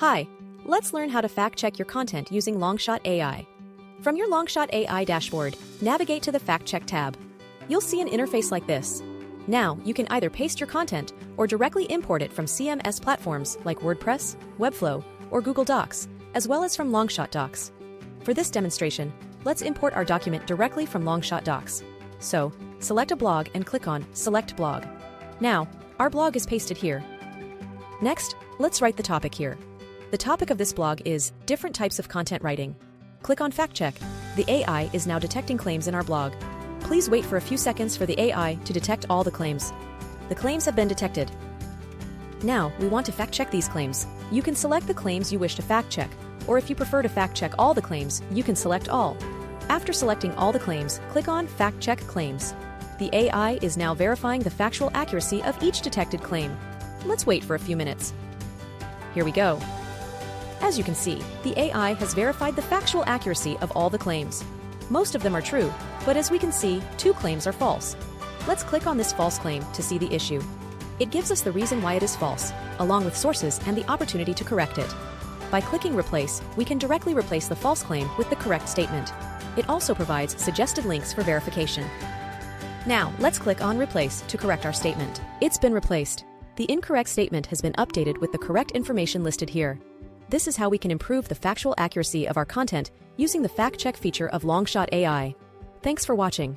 Hi, let's learn how to fact-check your content using LongShot AI. From your LongShot AI dashboard, navigate to the Fact Check tab. You'll see an interface like this. Now, you can either paste your content or directly import it from CMS platforms like WordPress, Webflow, or Google Docs, as well as from LongShot Docs. For this demonstration, let's import our document directly from LongShot Docs. So, select a blog and click on Select Blog. Now, our blog is pasted here. Next, let's write the topic here. The topic of this blog is Different Types of Content Writing. Click on Fact Check. The AI is now detecting claims in our blog. Please wait for a few seconds for the AI to detect all the claims. The claims have been detected. Now, we want to fact check these claims. You can select the claims you wish to fact check, or if you prefer to fact check all the claims, you can select all. After selecting all the claims, click on Fact Check Claims. The AI is now verifying the factual accuracy of each detected claim. Let's wait for a few minutes. Here we go. As you can see, the AI has verified the factual accuracy of all the claims. Most of them are true, but as we can see, 2 claims are false. Let's click on this false claim to see the issue. It gives us the reason why it is false, along with sources and the opportunity to correct it. By clicking Replace, we can directly replace the false claim with the correct statement. It also provides suggested links for verification. Now, let's click on Replace to correct our statement. It's been replaced. The incorrect statement has been updated with the correct information listed here. This is how we can improve the factual accuracy of our content using the fact check feature of LongShot AI. Thanks for watching.